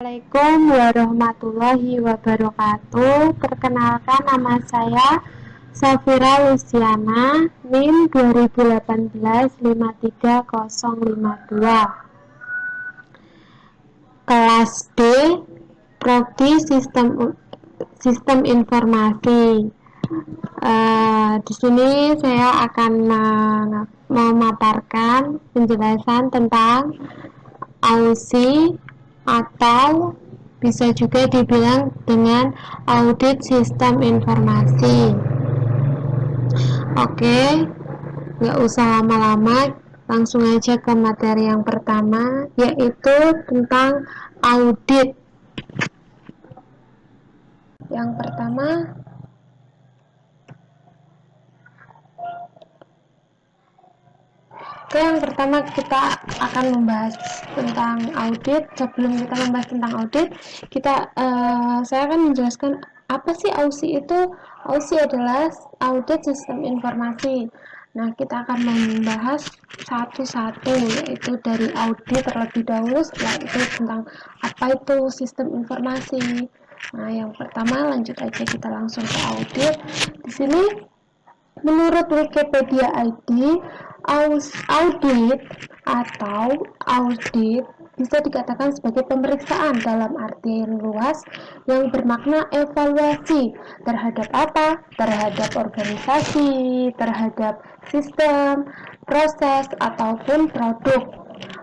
Assalamualaikum warahmatullahi wabarakatuh. Perkenalkan, nama saya Safira Luciana, NIM 2018 53052. Kelas D, Prodi Sistem Informasi. Di sini saya akan memaparkan penjelasan tentang AUSI atau bisa juga dibilang dengan audit sistem informasi. Oke, nggak usah lama-lama, langsung aja ke materi yang pertama, yaitu tentang audit. Yang pertama, kita akan membahas tentang audit. Sebelum kita membahas tentang audit, saya akan menjelaskan apa sih AUSI itu. AUSI adalah audit sistem informasi. Nah, kita akan membahas satu-satu, yaitu dari audit terlebih dahulu, setelah itu tentang apa itu sistem informasi. Nah, yang pertama lanjut aja, kita langsung ke audit. Di sini menurut Wikipedia ID, audit atau audit bisa dikatakan sebagai pemeriksaan dalam artian luas yang bermakna evaluasi terhadap apa? Terhadap organisasi, terhadap sistem, proses, ataupun produk.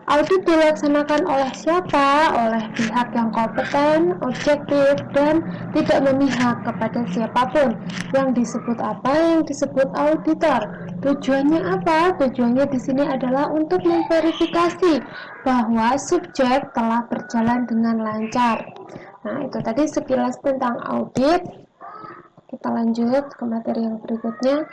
Audit dilaksanakan oleh siapa? Oleh pihak yang kompeten, objektif, dan tidak memihak kepada siapapun. Yang disebut apa? Yang disebut auditor. Tujuannya apa? Tujuannya di sini adalah untuk memverifikasi bahwa subjek telah berjalan dengan lancar. Nah, itu tadi sekilas tentang audit. Kita lanjut ke materi yang berikutnya.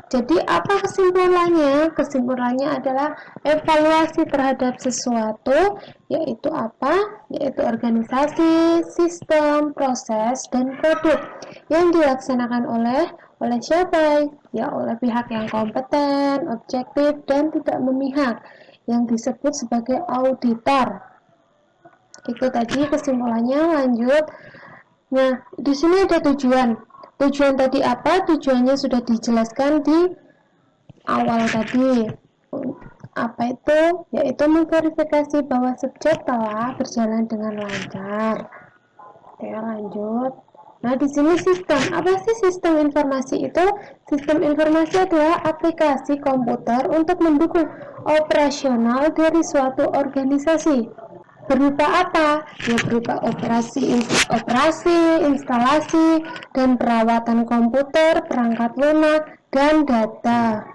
Jadi apa kesimpulannya? Kesimpulannya adalah evaluasi terhadap sesuatu, yaitu apa? Yaitu organisasi, sistem, proses, dan produk yang dilaksanakan oleh siapa? Ya, oleh pihak yang kompeten, objektif, dan tidak memihak, yang disebut sebagai auditor. Itu tadi kesimpulannya. Lanjut. Nah, di sini ada tujuan. Tujuan tadi apa? Tujuannya sudah dijelaskan di awal tadi. Apa itu? Yaitu memverifikasi bahwa subjek telah berjalan dengan lancar. Oke, lanjut. Nah, di sini sistem. Apa sih sistem informasi itu? Sistem informasi adalah aplikasi komputer untuk mendukung operasional dari suatu organisasi. Berupa apa? Ya, berupa operasi, instalasi, dan perawatan komputer, perangkat lunak, dan data.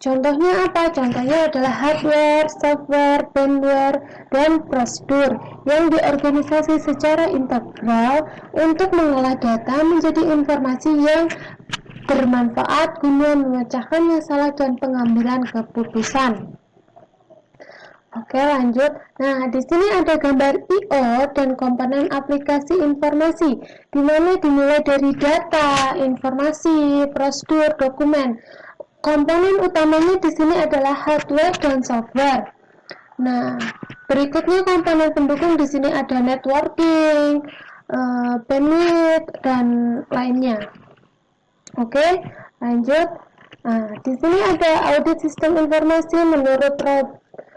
Contohnya apa? Contohnya adalah hardware, software, firmware, dan prosedur yang diorganisasi secara integral untuk mengolah data menjadi informasi yang bermanfaat guna memecahkan masalah dan pengambilan keputusan. Oke, lanjut. Nah, di sini ada gambar I/O dan komponen aplikasi informasi, di mana dimulai dari data, informasi, prosedur, dokumen. Komponen utamanya di sini adalah hardware dan software. Nah, berikutnya komponen pendukung di sini ada networking, bandwidth, dan lainnya. Oke, lanjut. Nah, di sini ada audit sistem informasi menurut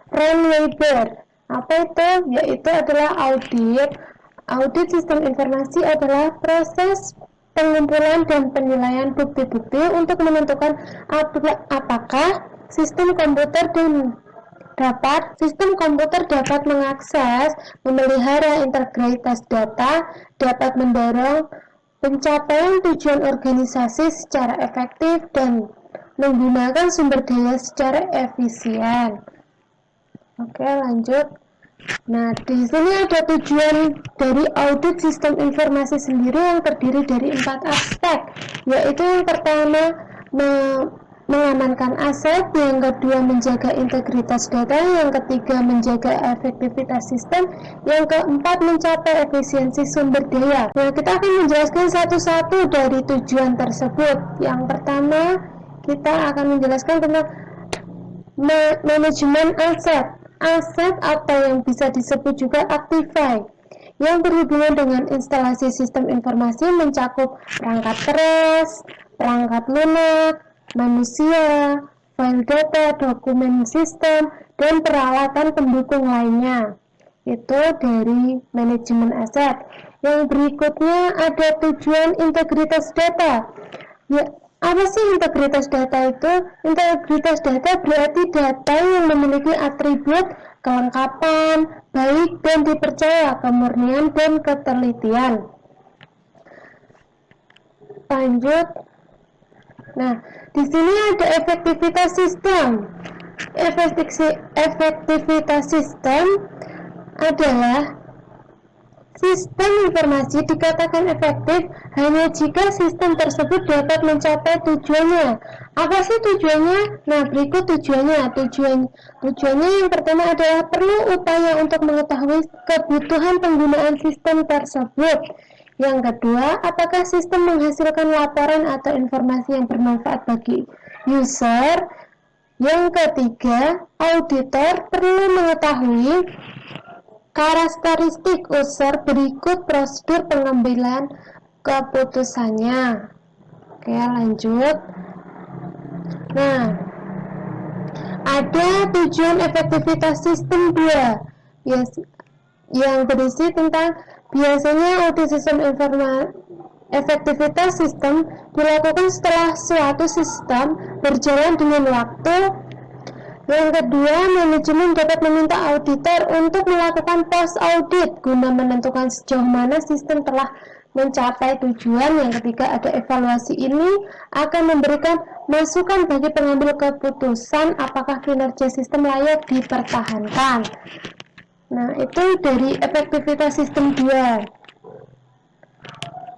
Ron Weber. Apa itu? Yaitu adalah audit sistem informasi adalah proses pengumpulan dan penilaian bukti-bukti untuk menentukan apakah sistem komputer dapat mengakses, memelihara integritas data, dapat mendorong pencapaian tujuan organisasi secara efektif, dan menggunakan sumber daya secara efisien. Oke, lanjut. Nah, di sini ada tujuan dari audit sistem informasi sendiri yang terdiri dari 4 aspek, yaitu yang pertama mengamankan aset, yang kedua menjaga integritas data, yang ketiga menjaga efektivitas sistem, yang keempat mencapai efisiensi sumber daya. Nah, kita akan menjelaskan satu-satu dari tujuan tersebut. Yang pertama, kita akan menjelaskan tentang manajemen aset atau yang bisa disebut juga aktiva, yang berhubungan dengan instalasi sistem informasi mencakup perangkat keras, perangkat lunak, manusia, file data, dokumen sistem, dan peralatan pendukung lainnya. Itu dari manajemen aset. Yang berikutnya ada tujuan integritas data. Ya, apa sih integritas data itu? Integritas data berarti data yang memiliki atribut kelengkapan, baik dan dipercaya, kemurnian dan ketelitian. Lanjut. Nah, di sini ada efektivitas sistem. Efektivitas sistem adalah sistem informasi dikatakan efektif hanya jika sistem tersebut dapat mencapai tujuannya. Apa sih tujuannya? Nah, berikut tujuannya. Tujuannya yang pertama adalah perlu upaya untuk mengetahui kebutuhan penggunaan sistem tersebut. Yang kedua, apakah sistem menghasilkan laporan atau informasi yang bermanfaat bagi user? Yang ketiga, auditor perlu mengetahui karakteristik user berikut prosedur pengambilan keputusannya. Oke, lanjut. Nah, ada tujuan efektivitas sistem 2 yang berisi tentang biasanya audit sistem efektivitas sistem dilakukan setelah suatu sistem berjalan dengan waktu. Yang kedua, manajemen dapat meminta auditor untuk melakukan post audit guna menentukan sejauh mana sistem telah mencapai tujuan. Yang ketiga, ada evaluasi. Ini akan memberikan masukan bagi pengambil keputusan apakah kinerja sistem layak dipertahankan. Nah, itu dari efektivitas sistem 2.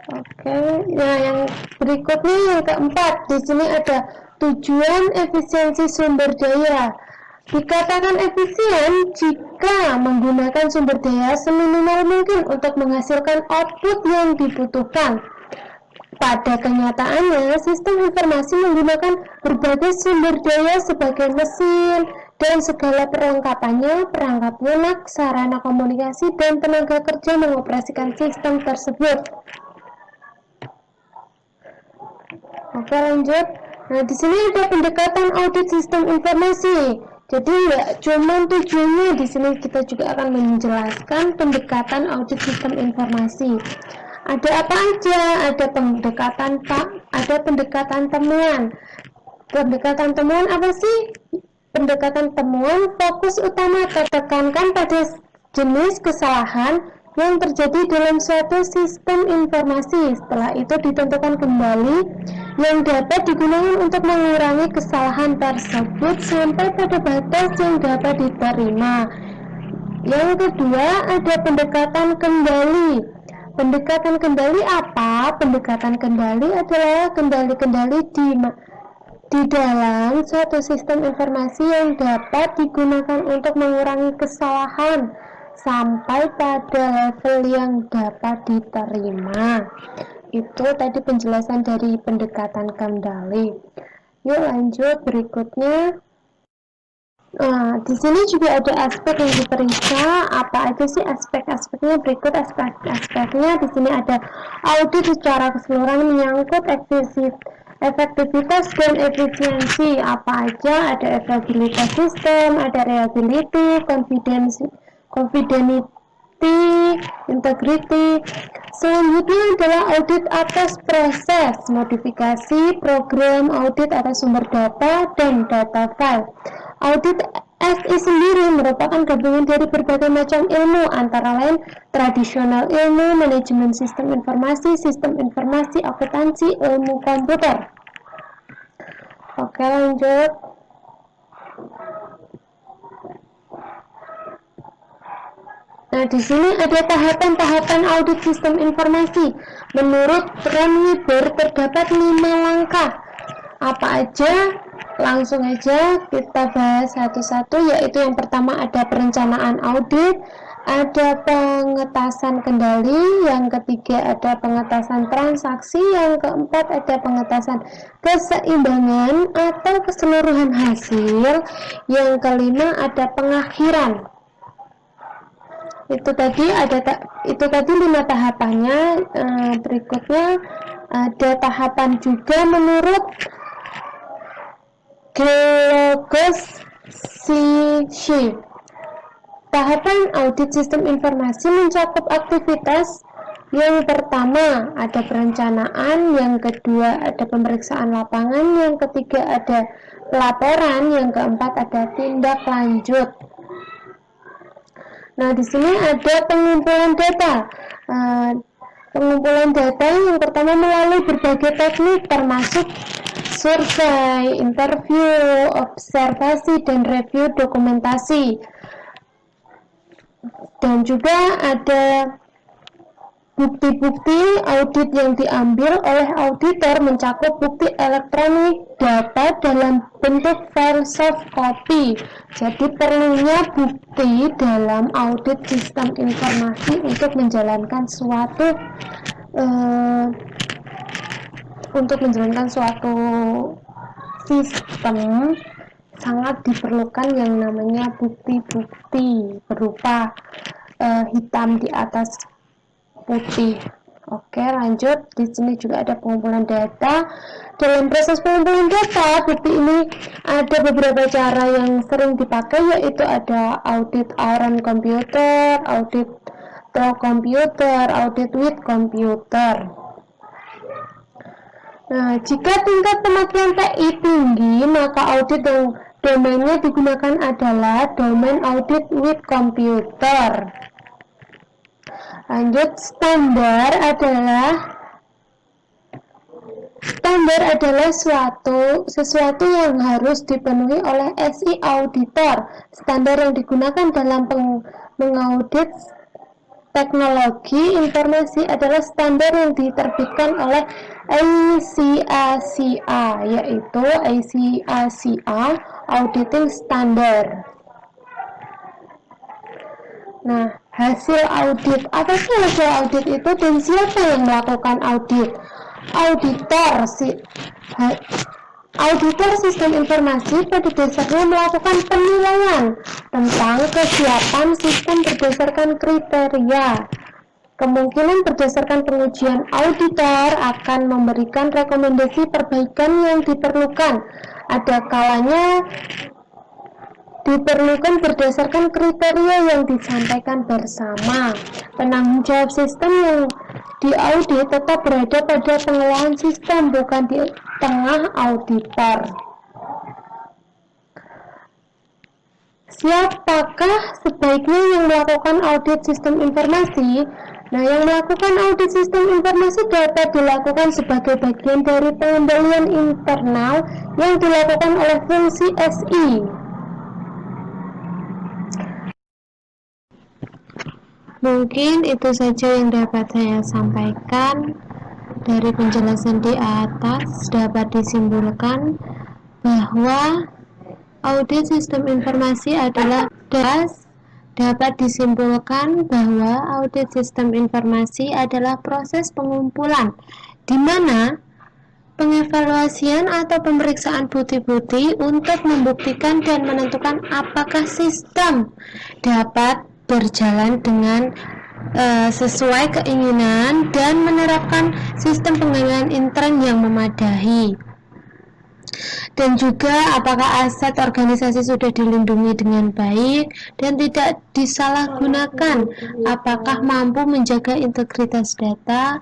Oke, nah yang berikutnya yang keempat, di sini ada tujuan efisiensi sumber daya. Dikatakan efisien jika menggunakan sumber daya seminimal mungkin untuk menghasilkan output yang dibutuhkan. Pada kenyataannya, sistem informasi menggunakan berbagai sumber daya sebagai mesin dan segala perlengkapannya, perangkat lunak, sarana komunikasi, dan tenaga kerja mengoperasikan sistem tersebut. Oke, lanjut. Nah, di sini ada pendekatan audit sistem informasi. Jadi nggak cuma tujuannya, di sini kita juga akan menjelaskan pendekatan audit sistem informasi. Ada apa aja? Ada pendekatan temuan. Pendekatan temuan apa sih? Pendekatan temuan fokus utama tekankan pada jenis kesalahan yang terjadi dalam suatu sistem informasi. Setelah itu ditentukan kembali yang dapat digunakan untuk mengurangi kesalahan tersebut sampai pada batas yang dapat diterima. Yang kedua, ada pendekatan kendali. Pendekatan kendali apa? Pendekatan kendali adalah kendali-kendali di dalam suatu sistem informasi yang dapat digunakan untuk mengurangi kesalahan sampai pada level yang dapat diterima. Itu tadi penjelasan dari pendekatan kendali. Yuk lanjut berikutnya. Nah, di sini juga ada aspek yang diperiksa. Apa aja sih aspek-aspeknya? Berikut aspek-aspeknya. Di sini ada audit secara keseluruhan menyangkut efektivitas dan efisiensi. Apa aja? Ada availability sistem, ada reliability, confidentiality, integrity. Selanjutnya adalah audit atas proses, modifikasi, program audit atas sumber data dan data file. Audit SI sendiri merupakan gabungan dari berbagai macam ilmu, antara lain tradisional ilmu, manajemen sistem informasi, akuntansi, ilmu komputer. Oke, lanjut. Nah, di sini ada tahapan-tahapan audit sistem informasi. Menurut Ron Weber terdapat 5 langkah. Apa aja? Langsung aja kita bahas satu-satu, yaitu yang pertama ada perencanaan audit, ada pengetasan kendali, yang ketiga ada pengetasan transaksi, yang keempat ada pengetasan keseimbangan atau keseluruhan hasil, yang kelima ada pengakhiran. Itu tadi 5 tahapannya. Berikutnya ada tahapan juga menurut Glogos-Shift. Tahapan audit sistem informasi mencakup aktivitas. Yang pertama ada perencanaan, yang kedua ada pemeriksaan lapangan, yang ketiga ada pelaporan, yang keempat ada tindak lanjut. Nah, di sini ada pengumpulan data. Pengumpulan data yang pertama melalui berbagai teknik termasuk survei, interview, observasi, dan review dokumentasi. Dan juga ada bukti-bukti audit yang diambil oleh auditor mencakup bukti elektronik, data dalam bentuk file soft copy. Jadi perlunya bukti dalam audit sistem informasi untuk menjalankan suatu sistem sangat diperlukan yang namanya bukti-bukti berupa hitam di atas putih. Oke, lanjut. Di sini juga ada pengumpulan data. Dalam proses pengumpulan data, bukti ini ada beberapa cara yang sering dipakai, yaitu ada audit on computer, audit through computer, audit with computer. Nah, jika tingkat pemakaian TI tinggi, maka audit yang domainnya digunakan adalah domain audit with computer. Lanjut, standar adalah sesuatu yang harus dipenuhi oleh SI auditor. Standar yang digunakan dalam mengaudit teknologi informasi adalah standar yang diterbitkan oleh ACACA, yaitu ACACA Auditing Standard. Nah, hasil audit. Apa sih hasil audit itu dan siapa yang melakukan audit? Auditor sistem informasi pada dasarnya melakukan penilaian tentang kesiapan sistem berdasarkan kriteria. Kemungkinan berdasarkan pengujian auditor akan memberikan rekomendasi perbaikan yang diperlukan. Ada kalanya diperlukan berdasarkan kriteria yang disampaikan bersama. Penanggung jawab sistem yang diaudit tetap berada pada pengelolaan sistem, bukan di tengah auditor. Siapakah sebaiknya yang melakukan audit sistem informasi? Nah, yang melakukan audit sistem informasi dapat dilakukan sebagai bagian dari pengendalian internal yang dilakukan oleh fungsi SI. Mungkin itu saja yang dapat saya sampaikan. Dari penjelasan di atas dapat disimpulkan bahwa audit sistem informasi adalah proses pengumpulan di mana pengevaluasian atau pemeriksaan bukti-bukti untuk membuktikan dan menentukan apakah sistem dapat berjalan dengan sesuai keinginan dan menerapkan sistem pengendalian intern yang memadai. Dan juga apakah aset organisasi sudah dilindungi dengan baik dan tidak disalahgunakan, apakah mampu menjaga integritas data,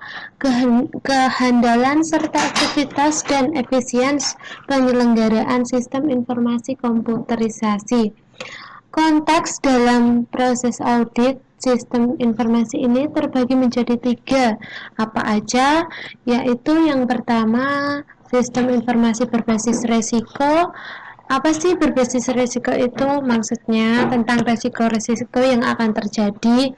kehandalan serta aktivitas dan efisiensi penyelenggaraan sistem informasi komputerisasi. Konteks dalam proses audit sistem informasi ini terbagi menjadi 3. Apa aja? Yaitu yang pertama, sistem informasi berbasis resiko. Apa sih berbasis resiko itu? Maksudnya tentang resiko-resiko yang akan terjadi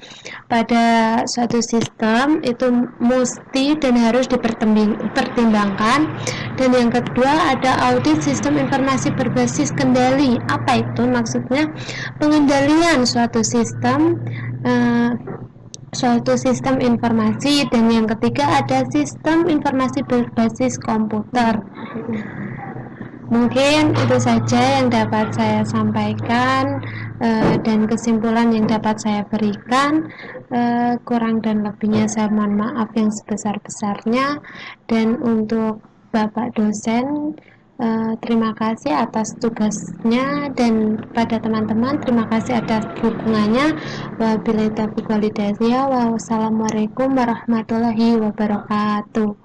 pada suatu sistem itu mesti dan harus dipertimbangkan. Dan yang kedua ada audit sistem informasi berbasis kendali. Apa itu? Maksudnya pengendalian suatu sistem informasi. Dan yang ketiga ada sistem informasi berbasis komputer. Mungkin itu saja yang dapat saya sampaikan, dan kesimpulan yang dapat saya berikan. Kurang dan lebihnya saya mohon maaf yang sebesar-besarnya. Dan untuk Bapak dosen, terima kasih atas tugasnya, dan pada teman-teman terima kasih atas dukungannya. Wabillahi taufiq walhidayah. Wassalamualaikum warahmatullahi wabarakatuh.